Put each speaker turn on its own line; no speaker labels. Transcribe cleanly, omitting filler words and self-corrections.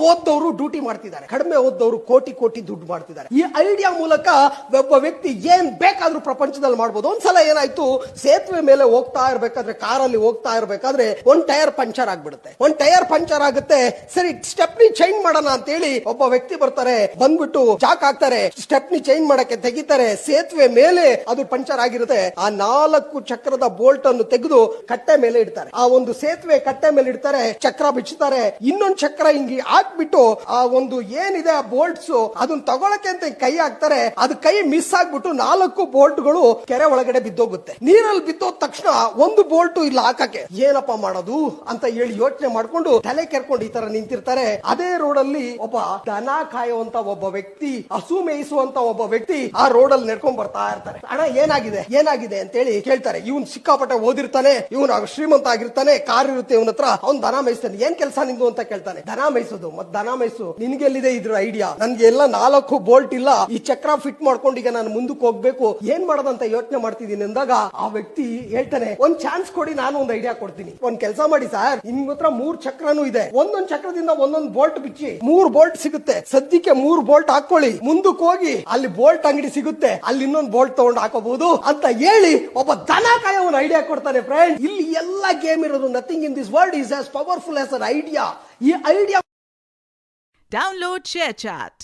ಓದ್ದವರು duty ಮಾಡ್ತಿದ್ದಾರೆ, ಕಡಿಮೆ ಓದ್ದವರು ಕೋಟಿ ಕೋಟಿ ದುಡ್ಡು ಮಾಡ್ತಿದ್ದಾರೆ. ಈ ಐಡಿಯಾ ಮೂಲಕ ಒಬ್ಬ ವ್ಯಕ್ತಿ ಏನ್ ಬೇಕಾದ್ರೂ ಪ್ರಪಂಚದಲ್ಲಿ ಮಾಡ್ಬೋದು. ಒಂದ್ಸಲ ಏನಾಯ್ತು, ಸೇತುವೆ ಮೇಲೆ ಹೋಗ್ತಾ ಇರ್ಬೇಕಾದ್ರೆ, ಕಾರಲ್ಲಿ ಹೋಗ್ತಾ ಇರ್ಬೇಕಾದ್ರೆ ಒಂದ್ ಟೈರ್ ಪಂಚರ್ ಆಗ್ಬಿಡುತ್ತೆ. ಒಂದ್ ಟೈರ್ ಪಂಚರ್ ಆಗುತ್ತೆ. ಸರಿ, ಸ್ಟೆಪ್ನಿ ಚೇಂಜ್ ಮಾಡೋಣ ಅಂತ ಹೇಳಿ ಒಬ್ಬ ವ್ಯಕ್ತಿ ಬರ್ತಾರೆ, ಬಂದ್ಬಿಟ್ಟು ಜಾಕ್ ಹಾಕ್ತಾರೆ, ಸ್ಟೆಪ್ನಿ ಚೇಂಜ್ ಮಾಡಕ್ಕೆ ತೆಗಿತಾರೆ. ಸೇತುವೆ ಮೇಲೆ ಅದು ಪಂಚರ್ ಆಗಿರುತ್ತೆ. ಆ 4 ಚಕ್ರದ ಬೋಲ್ಟ್ ಅನ್ನು ತೆಗೆದು ಕಟ್ಟೆ ಮೇಲೆ ಇಡ್ತಾರೆ. ಆ ಒಂದು ಸೇತುವೆ ಕಟ್ಟೆ ಮೇಲೆ ಇಡ್ತಾರೆ, ಚಕ್ರ ಬಿಚ್ಚುತ್ತಾರೆ. ಇನ್ನೊಂದು ಚಕ್ರ ಹಿಂಗಿ ಹಾಕ್ಬಿಟ್ಟು ಆ ಒಂದು ಏನಿದೆ ಆ ಬೋಲ್ಟ್ಸ್ ಅದನ್ನ ತಗೊಳಕ್ಕೆ ಅಂತ ಕೈ ಹಾಕ್ತಾರೆ. ಅದು ಕೈ ಮಿಸ್ ಆಗ್ಬಿಟ್ಟು 4 ಬೋಲ್ಟ್ಗಳು ಕೆರೆ ಒಳಗಡೆ ಬಿದ್ದೋಗುತ್ತೆ. ನೀರಲ್ಲಿ ಬಿದ್ದೋದ ತಕ್ಷಣ ಒಂದು ಬೋಲ್ಟ್ ಇಲ್ಲ ಹಾಕಕ್ಕೆ. ಏನಪ್ಪಾ ಮಾಡೋದು ಅಂತ ಹೇಳಿ ಯೋಚನೆ ಮಾಡ್ಕೊಂಡು ತಲೆ ಕೆರ್ಕೊಂಡು ಈ ತರ ನಿಂತಿರ್ತಾರೆ. ಅದೇ ರೋಡ್ ಅಲ್ಲಿ ಒಬ್ಬ ದನ ಕಾಯುವಂತ ಒಬ್ಬ ವ್ಯಕ್ತಿ, ಹಸು ಮೇಯಿಸುವಂತ ಒಬ್ಬ ವ್ಯಕ್ತಿ ಆ ರೋಡ್ ಅಲ್ಲಿ ನಡ್ಕೊಂಡ್ ಬರ್ತಾ ಇರ್ತಾರೆ. ಅಣ್ಣ ಏನಾಗಿದೆ ಅಂತ ಹೇಳಿ ಕೇಳ್ತಾರೆ. ಇವನ್ ಸಿಕ್ಕಾಪಟ್ಟೆ ಓದಿರ್ತಾನೆ, ಇವನು ಶ್ರೀಮಂತ ಆಗಿರ್ತಾನೆ, ಕಾರ್ ಇರುತ್ತೆ ಇವನ ಹತ್ರ, ಅವ್ನ್ ದನ ಮೇಯಿಸ್ತಾನೆ. ಏನ್ ಕೆಲಸ ನಿಂದು ಅಂತ ಕೇಳ್ತಾನೆ. ದನ ಮೇಯಿಸೋದು. ಮತ್ ದನ ಮೇಯಿಸು, ನಿನ್ಗೆಲ್ಲಿದೆ ಇದ್ರ ಐಡಿಯಾ? ನನ್ಗೆ ಎಲ್ಲ 4 ಬೋಲ್ಟ್ ಇಲ್ಲ, ಈ ಚಕ್ರ ಫಿಟ್ ಮಾಡ್ಕೊಂಡು ಈಗ ನಾನು ಮುಂದಕ್ಕೆ ಹೋಗ್ಬೇಕು, ಏನ್ ಮಾಡೋದಂತ ಯೋಚನೆ ಮಾಡ್ತಿದ್ದೀನಿ ಅಂದಾಗ ಆ ವ್ಯಕ್ತಿ ಹೇಳ್ತಾನೆ, ಒಂದ್ ಚಾನ್ಸ್ ಕೊಡಿ, ನಾನು ಒಂದ್ ಐಡಿಯಾ ಕೊಡ್ತೀನಿ. ಒಂದ್ ಕೆಲಸ ಮಾಡಿ ಸರ್, ನಿಮ್ ಹತ್ರ 3 ಚಕ್ರನೂ ಇದೆ, ಒಂದೊಂದ್ ಚಕ್ರದಿಂದ ಒಂದೊಂದ್ ಬೋಲ್ಟ್ ಬಿಚ್ಚಿ 3 ಬೋಲ್ಟ್ ಸಿಗುತ್ತೆ. ಸದ್ಯಕ್ಕೆ 3 ಬೋಲ್ಟ್ ಹಾಕೊಳ್ಳಿ, ಮುಂದಕ್ಕೆ ಹೋಗಿ ಅಲ್ಲಿ ಬೋಲ್ಟ್ ಅಂಗಡಿ ಸಿಗುತ್ತೆ, ಅಲ್ಲಿ ಇನ್ನೊಂದು ಬೋಲ್ಟ್ ತಗೊಂಡು ಹಾಕೋಬಹುದು ಅಂತ ಹೇಳಿ ಒಬ್ಬ ದನ ಕಾಯ ಒಂದು ಐಡಿಯಾ ಕೊಡ್ತಾನೆ. ಫ್ರೆಂಡ್, ಇಲ್ಲಿ ಎಲ್ಲ ಗೇಮ್ ಇರೋದು. Nothing in this world is as powerful as an idea. ಈ ಐಡಿಯಾ
Download ShareChat.